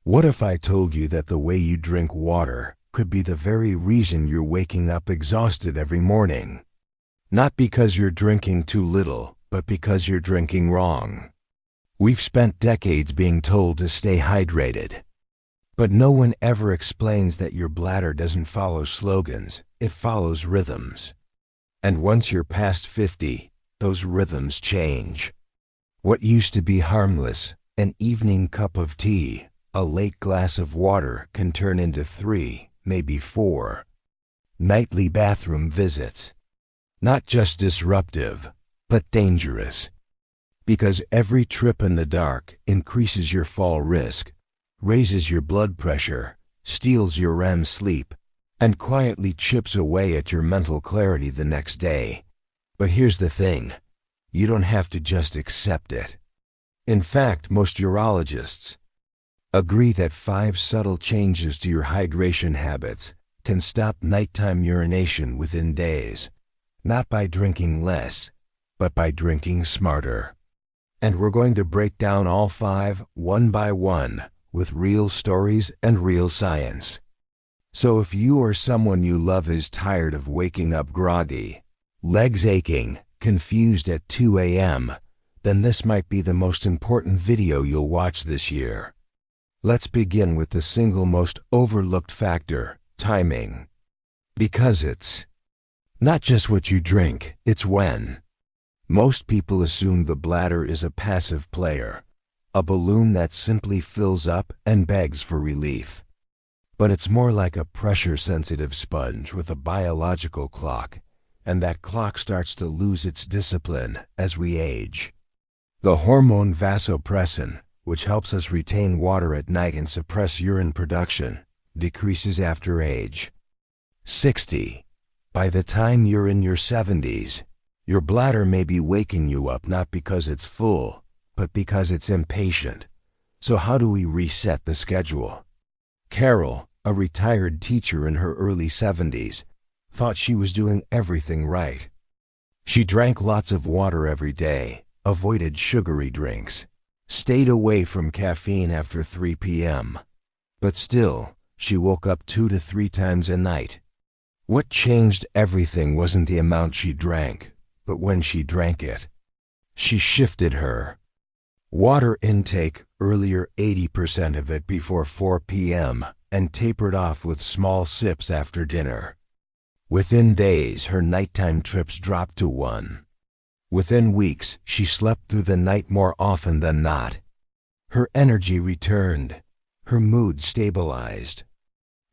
What if I told you that the way you drink water could be the very reason you're waking up exhausted every morning? Not because you're drinking too little, but because you're drinking wrong. We've spent decades being told to stay hydrated. But no one ever explains that your bladder doesn't follow slogans, it follows rhythms. And once you're past 50, those rhythms change. What used to be harmless, an evening cup of tea, a late glass of water, can turn into 3, maybe 4 nightly bathroom visits. Not just disruptive, but dangerous. Because every trip in the dark increases your fall risk, raises your blood pressure, steals your REM sleep, and quietly chips away at your mental clarity the next day. But here's the thing, you don't have to just accept it. In fact, most urologists agree that 5 subtle changes to your hydration habits can stop nighttime urination within days, not by drinking less, but by drinking smarter. And we're going to break down all 5 one by one with real stories and real science. So if you or someone you love is tired of waking up groggy, legs aching, confused at 2 a.m., then this might be the most important video you'll watch this year. Let's begin with the single most overlooked factor, timing. Because it's not just what you drink, it's when. Most people assume the bladder is a passive player, a balloon that simply fills up and begs for relief. But it's more like a pressure-sensitive sponge with a biological clock, and that clock starts to lose its discipline as we age. The hormone vasopressin, which helps us retain water at night and suppress urine production, decreases after age 60. By the time you're in your 70s, your bladder may be waking you up not because it's full, but because it's impatient. So how do we reset the schedule? Carol, a retired teacher in her early 70s, thought she was doing everything right. She drank lots of water every day, avoided sugary drinks, stayed away from caffeine after 3 p.m. But still, she woke up 2 to 3 times a night. What changed everything wasn't the amount she drank, but when she drank it. She shifted her water intake earlier, 80% of it before 4 p.m., and tapered off with small sips after dinner. Within days, her nighttime trips dropped to 1. Within weeks, she slept through the night more often than not. Her energy returned. Her mood stabilized.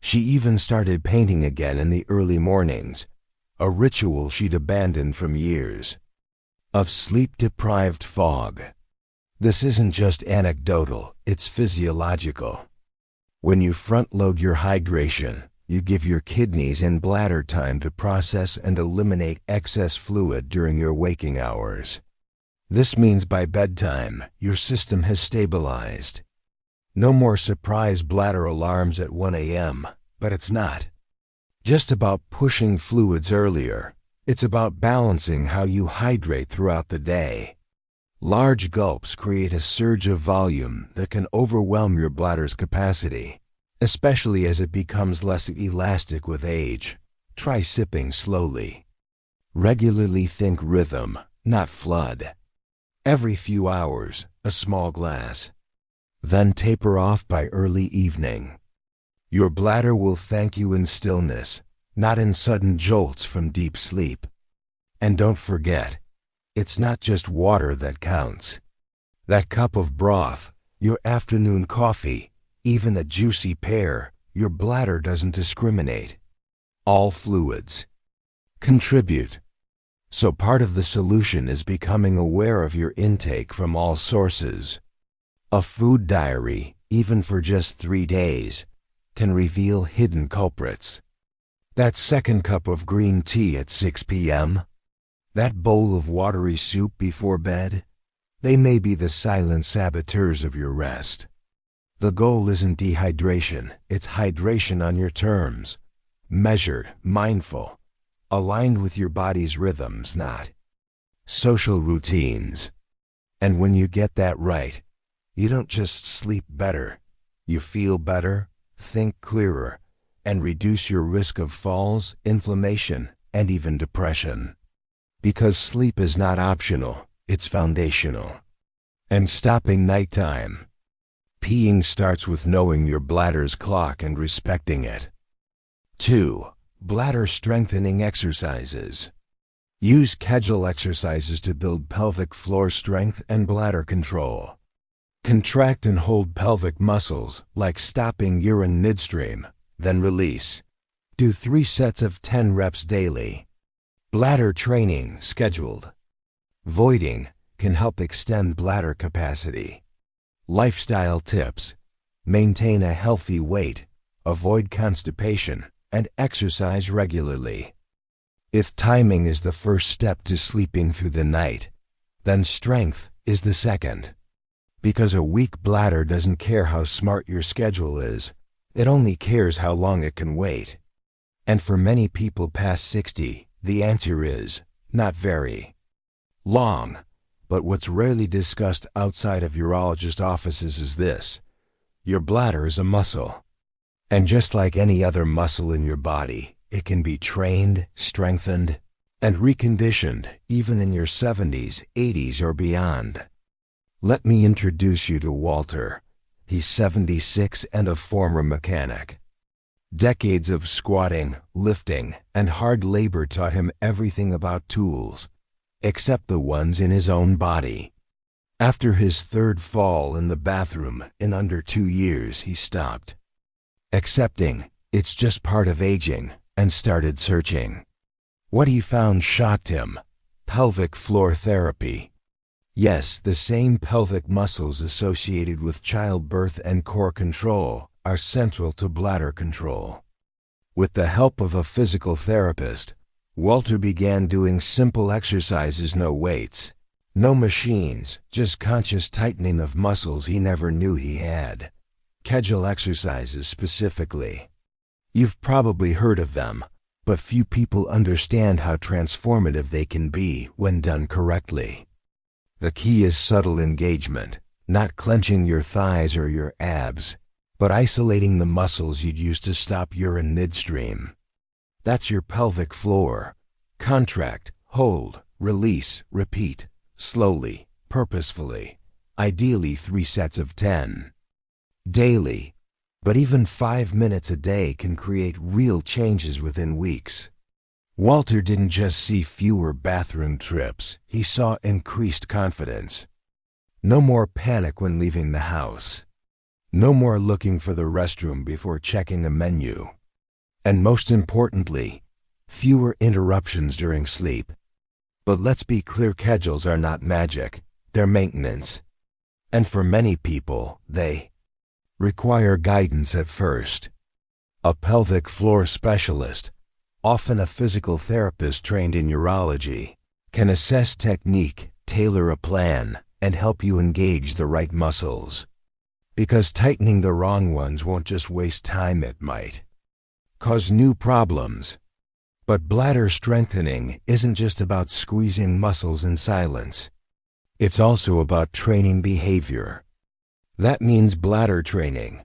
She even started painting again in the early mornings, a ritual she'd abandoned from years of sleep-deprived fog. This isn't just anecdotal, it's physiological. When you front-load your hydration, you give your kidneys and bladder time to process and eliminate excess fluid during your waking hours. This means by bedtime, your system has stabilized. No more surprise bladder alarms at 1 a.m., but it's not just about pushing fluids earlier. It's about balancing how you hydrate throughout the day. Large gulps create a surge of volume that can overwhelm your bladder's capacity, especially as it becomes less elastic with age. Try sipping slowly. Regularly, think rhythm, not flood. Every few hours, a small glass. Then taper off by early evening. Your bladder will thank you in stillness, not in sudden jolts from deep sleep. And don't forget, it's not just water that counts. That cup of broth, your afternoon coffee, even a juicy pear, your bladder doesn't discriminate. All fluids contribute. So part of the solution is becoming aware of your intake from all sources. A food diary, even for just 3 days, can reveal hidden culprits. That second cup of green tea at 6 p.m., that bowl of watery soup before bed, they may be the silent saboteurs of your rest. The goal isn't dehydration, it's hydration on your terms. Measured, mindful, aligned with your body's rhythms, not social routines. And when you get that right, you don't just sleep better, You feel better, think clearer, and reduce your risk of falls, inflammation, and even depression. Because sleep is not optional, it's foundational. And stopping nighttime. Peeing starts with knowing your bladder's clock and respecting it. 2. Bladder strengthening exercises. Use Kegel exercises to build pelvic floor strength and bladder control. Contract and hold pelvic muscles, like stopping urine midstream, then release. Do 3 sets of 10 reps daily. Bladder training scheduled. Voiding can help extend bladder capacity. Lifestyle tips. Maintain a healthy weight, avoid constipation, and exercise regularly. If timing is the first step to sleeping through the night, then strength is the second. Because a weak bladder doesn't care how smart your schedule is, it only cares how long it can wait. And for many people past 60, the answer is not very long. But what's rarely discussed outside of urologist offices is this: your bladder is a muscle. And just like any other muscle in your body, it can be trained, strengthened, and reconditioned even in your 70s, 80s, or beyond. Let me introduce you to Walter. He's 76 and a former mechanic. Decades of squatting, lifting, and hard labor taught him everything about tools, except the ones in his own body. After his 3rd fall in the bathroom in under 2 years, he stopped, accepting it's just part of aging, and started searching. What he found shocked him: pelvic floor therapy. Yes, the same pelvic muscles associated with childbirth and core control are central to bladder control. With the help of a physical therapist, Walter began doing simple exercises, no weights, no machines, just conscious tightening of muscles he never knew he had. Kegel exercises specifically. You've probably heard of them, but few people understand how transformative they can be when done correctly. The key is subtle engagement, not clenching your thighs or your abs, but isolating the muscles you'd use to stop urine midstream. That's your pelvic floor. Contract, hold, release, repeat, slowly, purposefully, ideally 3 sets of 10. Daily. But even 5 minutes a day can create real changes within weeks. Walter didn't just see fewer bathroom trips, he saw increased confidence. No more panic when leaving the house. No more looking for the restroom before checking a menu. And most importantly, fewer interruptions during sleep. But let's be clear, Kegels are not magic, they're maintenance. And for many people, they require guidance at first. A pelvic floor specialist, often a physical therapist trained in urology, can assess technique, tailor a plan, and help you engage the right muscles. Because tightening the wrong ones won't just waste time, it might cause new problems. But bladder strengthening isn't just about squeezing muscles in silence. It's also about training behavior. That means bladder training,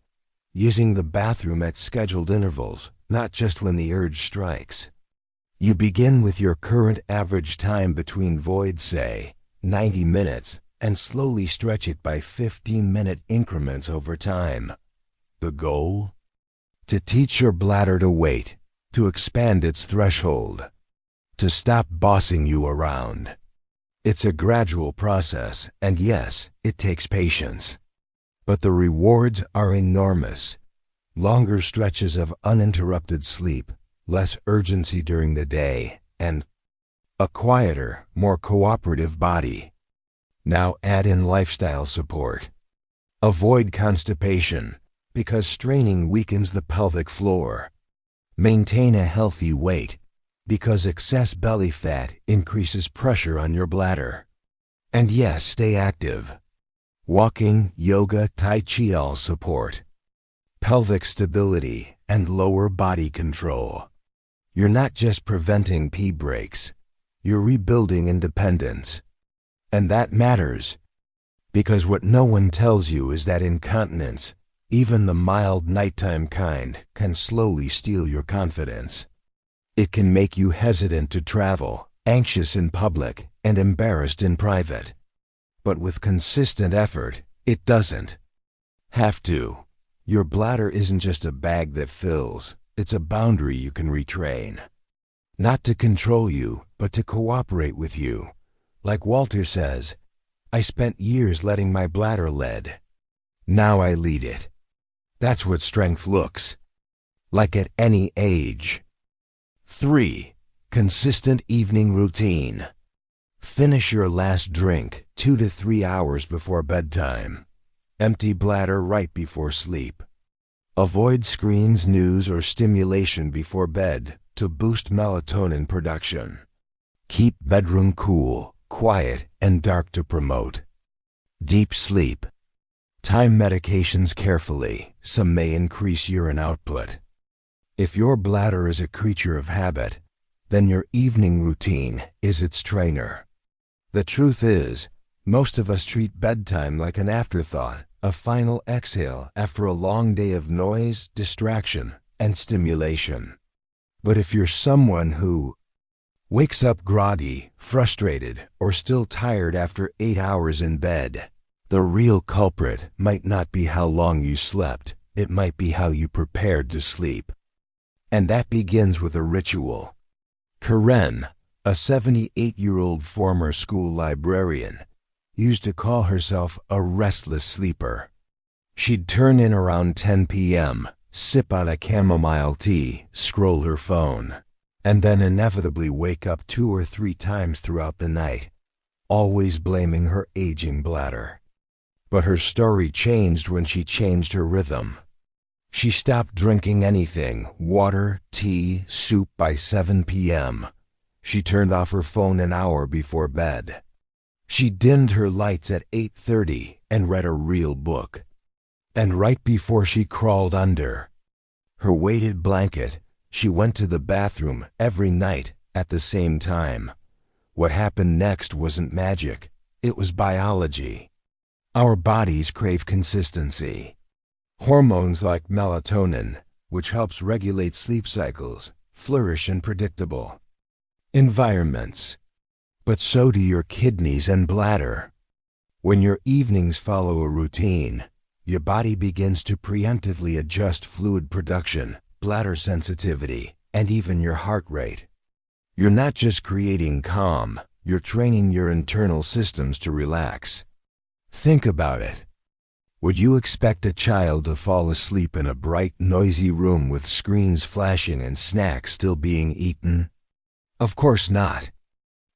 using the bathroom at scheduled intervals, not just when the urge strikes. You begin with your current average time between voids, say 90 minutes, and slowly stretch it by 15-minute increments over time. The goal? To teach your bladder to wait, to expand its threshold, to stop bossing you around. It's a gradual process, and yes, it takes patience. But the rewards are enormous. Longer stretches of uninterrupted sleep, less urgency during the day, and a quieter, more cooperative body. Now add in lifestyle support. Avoid constipation, because straining weakens the pelvic floor. Maintain a healthy weight, because excess belly fat increases pressure on your bladder. And yes, stay active. Walking, yoga, tai chi all support pelvic stability and lower body control. You're not just preventing pee breaks, you're rebuilding independence. And that matters, because what no one tells you is that incontinence, Even the mild nighttime kind can slowly steal your confidence. It can make you hesitant to travel, anxious in public, and embarrassed in private. But with consistent effort, it doesn't have to. Your bladder isn't just a bag that fills, it's a boundary you can retrain. Not to control you, but to cooperate with you. Like Walter says, I spent years letting my bladder lead. Now I lead it. That's what strength looks like at any age. 3. Consistent evening routine. Finish your last drink 2 to 3 hours before bedtime. Empty bladder right before sleep. Avoid screens, news, or stimulation before bed to boost melatonin production. Keep bedroom cool, quiet, and dark to promote deep sleep. Time medications carefully. Some may increase urine output. If your bladder is a creature of habit, then your evening routine is its trainer. The truth is, most of us treat bedtime like an afterthought, a final exhale after a long day of noise, distraction, and stimulation. But if you're someone who wakes up groggy, frustrated, or still tired after 8 hours in bed, the real culprit might not be how long you slept, it might be how you prepared to sleep. And that begins with a ritual. Karen, a 78-year-old former school librarian, used to call herself a restless sleeper. She'd turn in around 10 p.m., sip out a chamomile tea, scroll her phone, and then inevitably wake up 2 or 3 times throughout the night, always blaming her aging bladder. But her story changed when she changed her rhythm. She stopped drinking anything, water, tea, soup by 7 p.m. She turned off her phone an hour before bed. She dimmed her lights at 8:30 and read a real book. And right before she crawled under her weighted blanket, she went to the bathroom every night at the same time. What happened next wasn't magic, it was biology. Our bodies crave consistency. Hormones like melatonin, which helps regulate sleep cycles, flourish in predictable environments. But so do your kidneys and bladder. When your evenings follow a routine, your body begins to preemptively adjust fluid production, bladder sensitivity, and even your heart rate. You're not just creating calm, you're training your internal systems to relax. Think about it. Would you expect a child to fall asleep in a bright, noisy room with screens flashing and snacks still being eaten? Of course not.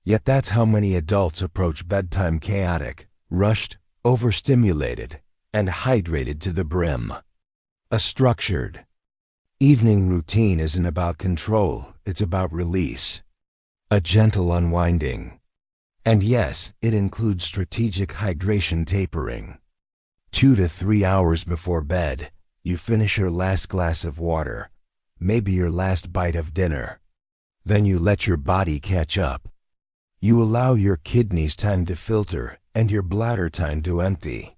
Yet that's how many adults approach bedtime chaotic, rushed, overstimulated, and hydrated to the brim. A structured evening routine isn't about control, it's about release. A gentle unwinding. And yes, it includes strategic hydration tapering. 2 to 3 hours before bed, you finish your last glass of water, maybe your last bite of dinner. Then you let your body catch up. You allow your kidneys time to filter and your bladder time to empty.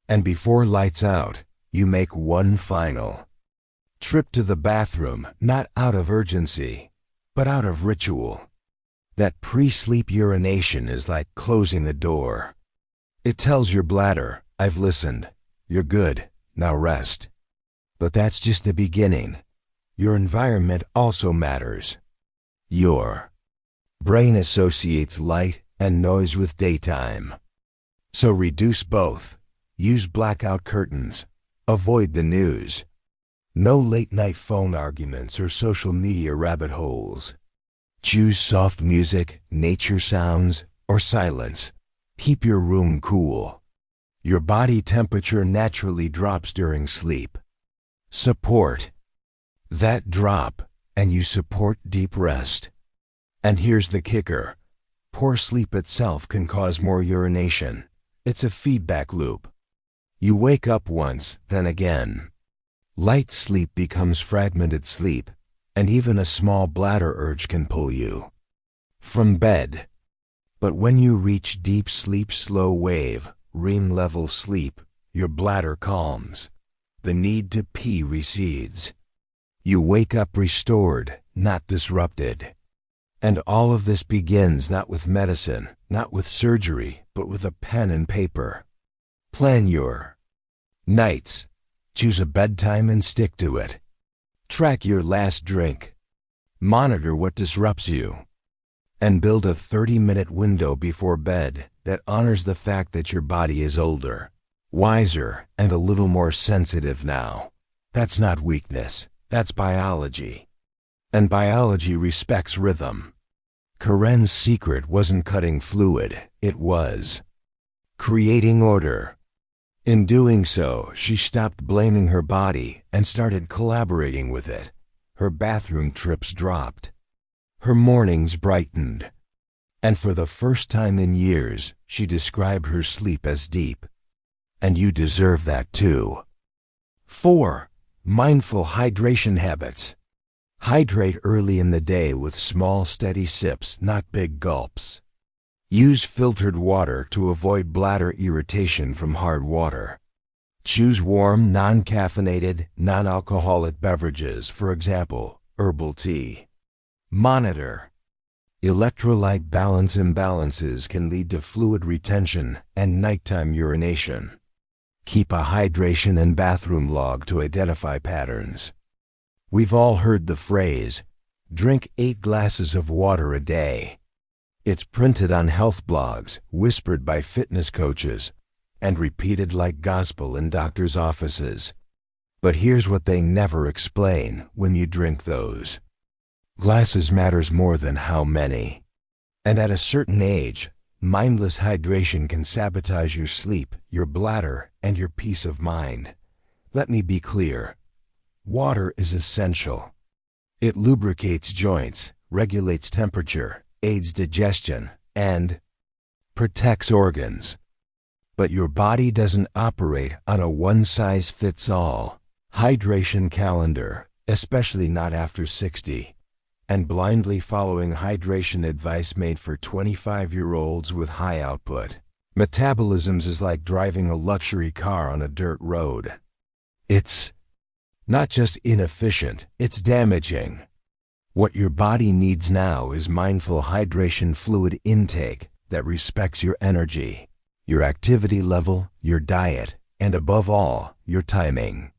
And before lights out, you make one final trip to the bathroom, not out of urgency, but out of ritual. That pre-sleep urination is like closing the door. It tells your bladder, I've listened, you're good, now rest. But that's just the beginning. Your environment also matters. Your brain associates light and noise with daytime. So reduce both. Use blackout curtains. Avoid the news. No late-night phone arguments or social media rabbit holes. Choose soft music, nature sounds, or silence. Keep your room cool. Your body temperature naturally drops during sleep. Support that drop, and you support deep rest. And here's the kicker. Poor sleep itself can cause more urination. It's a feedback loop. You wake up once, then again. Light sleep becomes fragmented sleep, and even a small bladder urge can pull you from bed. But when you reach deep sleep, slow wave, REM level sleep, your bladder calms. the need to pee recedes. You wake up restored, not disrupted. And all of this begins not with medicine, not with surgery, but with a pen and paper. Plan your nights. Choose a bedtime and stick to it. Track your last drink. Monitor what disrupts you. And build a 30-minute window before bed that honors the fact that your body is older, wiser, and a little more sensitive now. That's not weakness. That's biology. And biology respects rhythm. Karen's secret wasn't cutting fluid, it was creating order. In doing so, she stopped blaming her body and started collaborating with it. Her bathroom trips dropped. Her mornings brightened. And for the first time in years, she described her sleep as deep. And you deserve that too. 4. Mindful hydration habits. Hydrate early in the day with small, steady sips, not big gulps. Use filtered water to avoid bladder irritation from hard water. Choose warm, non-caffeinated, non-alcoholic beverages, for example, herbal tea. Monitor. Electrolyte balance imbalances can lead to fluid retention and nighttime urination. Keep a hydration and bathroom log to identify patterns. We've all heard the phrase, drink 8 glasses of water a day. It's printed on health blogs, whispered by fitness coaches, and repeated like gospel in doctors' offices. But here's what they never explain when you drink those. Glasses matters more than how many. And at a certain age, mindless hydration can sabotage your sleep, your bladder, and your peace of mind. Let me be clear. Water is essential. It lubricates joints, regulates temperature, aids digestion, and protects organs. But your body doesn't operate on a one-size-fits-all hydration calendar, especially not after 60. And blindly following hydration advice made for 25-year-olds with high output metabolisms is like driving a luxury car on a dirt road. It's not just inefficient, it's damaging. What your body needs now is mindful hydration fluid intake that respects your energy, your activity level, your diet, and above all, your timing.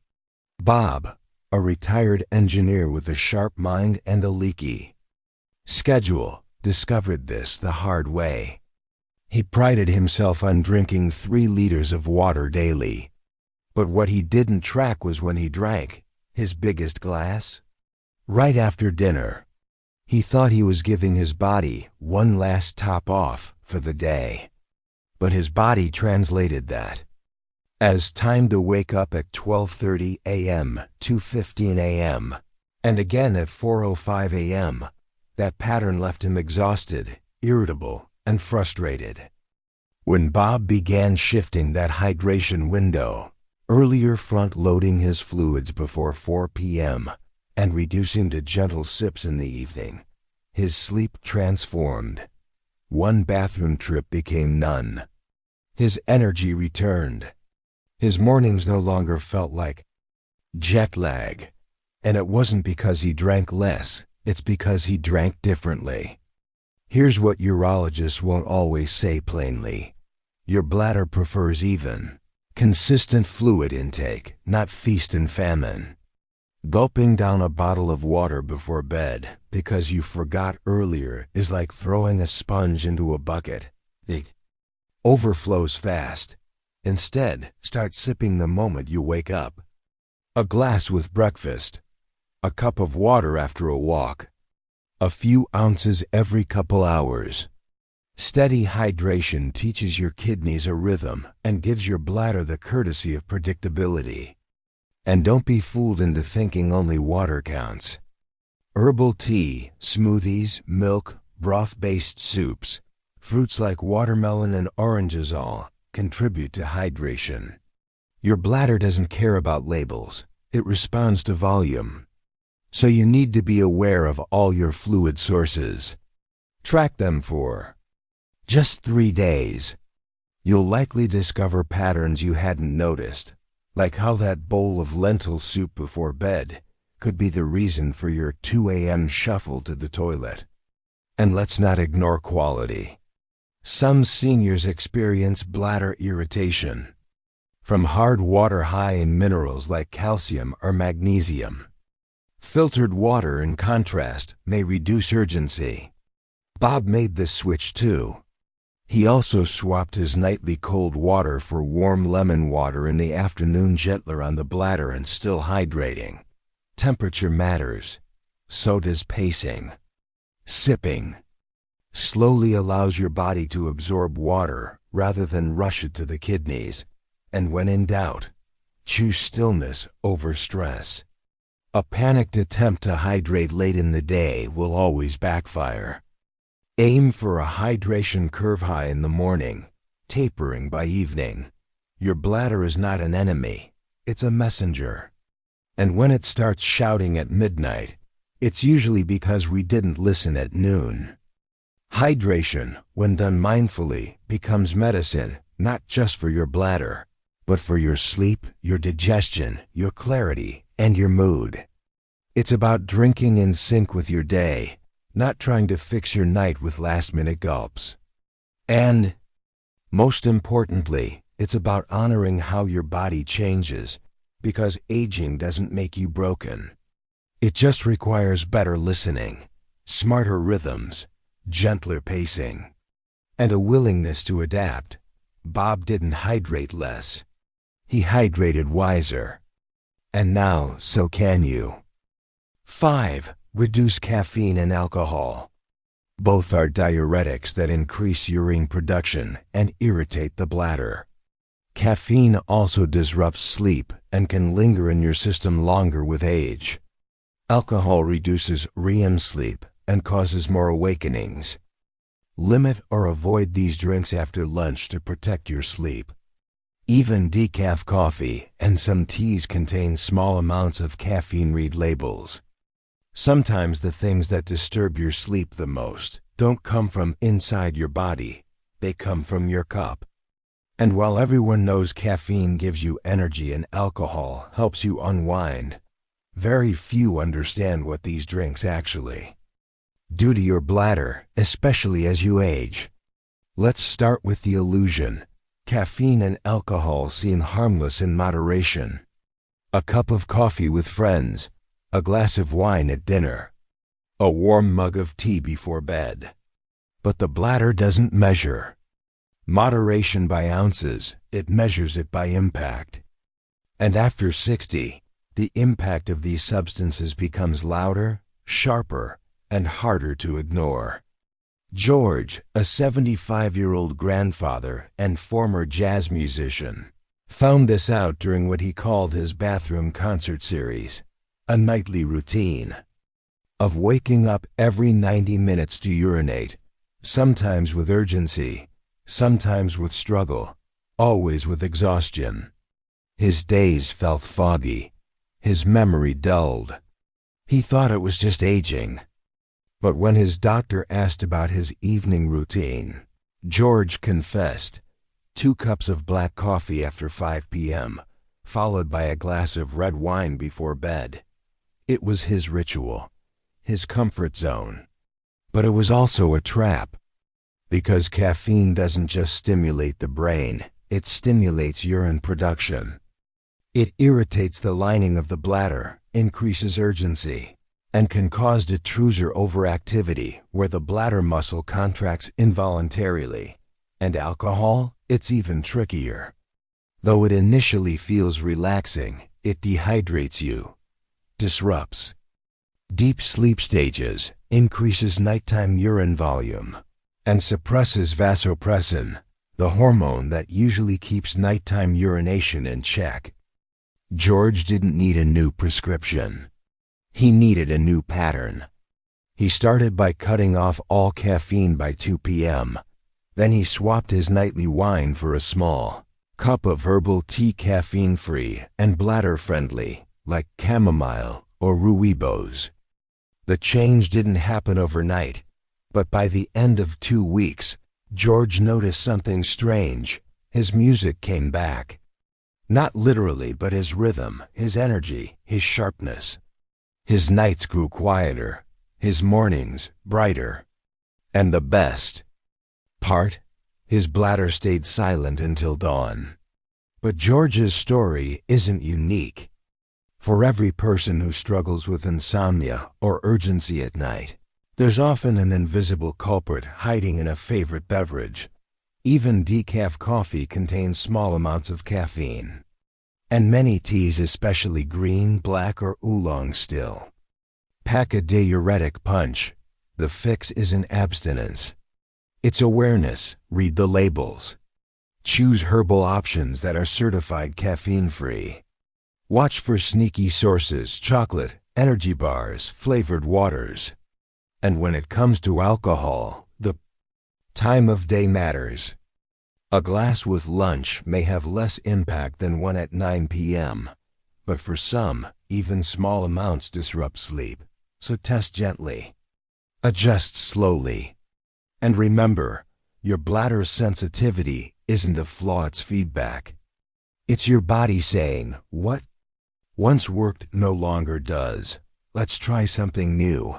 Bob, a retired engineer with a sharp mind and a leaky schedule, discovered this the hard way. He prided himself on drinking 3 liters of water daily. But what he didn't track was when he drank his biggest glass. Right after dinner. He thought he was giving his body one last top off for the day. But his body translated that as time to wake up at 12:30 a.m., 2:15 a.m., and again at 4:05 a.m. That pattern left him exhausted, irritable, and frustrated. When Bob began shifting that hydration window, earlier front-loading his fluids before 4 p.m., and reducing to gentle sips in the evening, his sleep transformed. One bathroom trip became none. His energy returned. His mornings no longer felt like jet lag. And it wasn't because he drank less, it's because he drank differently. Here's what urologists won't always say plainly. Your bladder prefers even, consistent fluid intake, not feast and famine. Gulping down a bottle of water before bed because you forgot earlier is like throwing a sponge into a bucket. It overflows fast. Instead, start sipping the moment you wake up. A glass with breakfast. A cup of water after a walk. A few ounces every couple hours. Steady hydration teaches your kidneys a rhythm and gives your bladder the courtesy of predictability. And don't be fooled into thinking only water counts. Herbal tea, smoothies, milk, broth-based soups, fruits like watermelon and oranges all contribute to hydration. Your bladder doesn't care about labels. It responds to volume. So you need to be aware of all your fluid sources. Track them for just 3 days. You'll likely discover patterns you hadn't noticed. Like how that bowl of lentil soup before bed could be the reason for your 2 a.m. shuffle to the toilet. And let's not ignore quality. Some seniors experience bladder irritation from hard water high in minerals like calcium or magnesium. Filtered water, in contrast, may reduce urgency. Bob made this switch too. He also swapped his nightly cold water for warm lemon water in the afternoon, gentler on the bladder and still hydrating. Temperature matters. So does pacing. Sipping slowly allows your body to absorb water rather than rush it to the kidneys. And when in doubt, choose stillness over stress. A panicked attempt to hydrate late in the day will always backfire. Aim for a hydration curve high in the morning, tapering by evening. Your bladder is not an enemy, it's a messenger. And when it starts shouting at midnight, it's usually because we didn't listen at noon. Hydration, when done mindfully, becomes medicine, not just for your bladder, but for your sleep, your digestion, your clarity, and your mood. It's about drinking in sync with your day, not trying to fix your night with last-minute gulps. And, most importantly, it's about honoring how your body changes, because aging doesn't make you broken. It just requires better listening, smarter rhythms, gentler pacing, and a willingness to adapt. Bob didn't hydrate less. He hydrated wiser. And now, so can you. 5. Reduce caffeine and alcohol. Both are diuretics that increase urine production and irritate the bladder. Caffeine also disrupts sleep and can linger in your system longer with age. Alcohol reduces REM sleep and causes more awakenings. Limit or avoid these drinks after lunch to protect your sleep. Even decaf coffee and some teas contain small amounts of caffeine. Read labels. Sometimes the things that disturb your sleep the most don't come from inside your body, they come from your cup. And while everyone knows caffeine gives you energy and alcohol helps you unwind, very few understand what these drinks actually do to your bladder, especially as you age. Let's start with the illusion. Caffeine and alcohol seem harmless in moderation. A cup of coffee with friends, a glass of wine at dinner, a warm mug of tea before bed. But the bladder doesn't measure moderation by ounces, it measures it by impact. And after 60, the impact of these substances becomes louder, sharper, and harder to ignore. George, a 75-year-old grandfather and former jazz musician, found this out during what he called his bathroom concert series, a nightly routine of waking up every 90 minutes to urinate, sometimes with urgency, sometimes with struggle, always with exhaustion. His days felt foggy, his memory dulled. He thought it was just aging. But when his doctor asked about his evening routine, George confessed, 2 cups of black coffee after 5 p.m., followed by a glass of red wine before bed. It was his ritual, his comfort zone. But it was also a trap, because caffeine doesn't just stimulate the brain, it stimulates urine production. It irritates the lining of the bladder, increases urgency, and can cause detrusor overactivity where the bladder muscle contracts involuntarily. And alcohol? It's even trickier. Though it initially feels relaxing, it dehydrates you, disrupts deep sleep stages, increases nighttime urine volume, and suppresses vasopressin, the hormone that usually keeps nighttime urination in check. George didn't need a new prescription. He needed a new pattern. He started by cutting off all caffeine by 2 p.m. Then he swapped his nightly wine for a small cup of herbal tea, caffeine-free and bladder-friendly, like chamomile or rooibos. The change didn't happen overnight, but by the end of 2 weeks, George noticed something strange. His music came back. Not literally, but his rhythm, his energy, his sharpness. His nights grew quieter, his mornings brighter. And the best part? His bladder stayed silent until dawn. But George's story isn't unique. For every person who struggles with insomnia or urgency at night, there's often an invisible culprit hiding in a favorite beverage. Even decaf coffee contains small amounts of caffeine. And many teas, especially green, black, or oolong still, pack a diuretic punch. The fix isn't abstinence. It's awareness. Read the labels. Choose herbal options that are certified caffeine-free. Watch for sneaky sources: chocolate, energy bars, flavored waters. And when it comes to alcohol, the time of day matters. A glass with lunch may have less impact than one at 9 p.m., but for some, even small amounts disrupt sleep. So test gently. Adjust slowly. And remember, your bladder's sensitivity isn't a flaw, it's feedback. It's your body saying, what once worked no longer does. Let's try something new.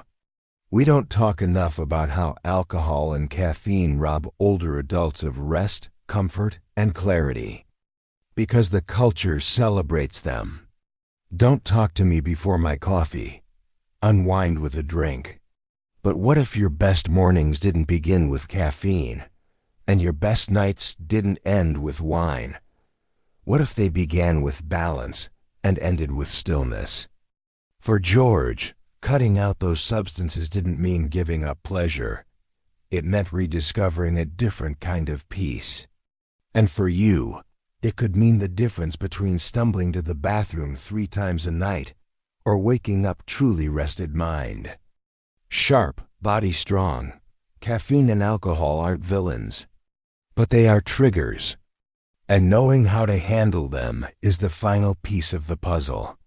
We don't talk enough about how alcohol and caffeine rob older adults of rest, comfort, and clarity. Because the culture celebrates them. Don't talk to me before my coffee. Unwind with a drink. But what if your best mornings didn't begin with caffeine, and your best nights didn't end with wine? What if they began with balance and ended with stillness? For George, cutting out those substances didn't mean giving up pleasure. It meant rediscovering a different kind of peace. And for you, it could mean the difference between stumbling to the bathroom 3 times a night or waking up truly rested mind. Sharp, body strong. Caffeine and alcohol aren't villains, but they are triggers. And knowing how to handle them is the final piece of the puzzle.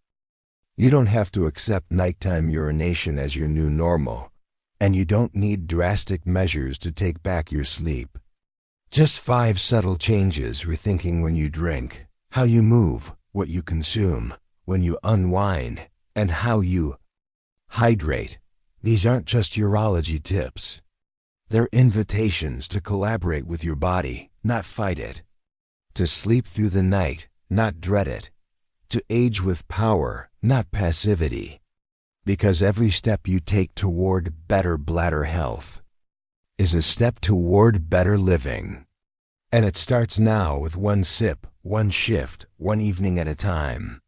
You don't have to accept nighttime urination as your new normal, and you don't need drastic measures to take back your sleep. Just 5 subtle changes: rethinking when you drink, how you move, what you consume, when you unwind, and how you hydrate. These aren't just urology tips. They're invitations to collaborate with your body, not fight it. To sleep through the night, not dread it. To age with power, not passivity. Because every step you take toward better bladder health is a step toward better living. And it starts now with 1 sip, 1 shift, 1 evening at a time.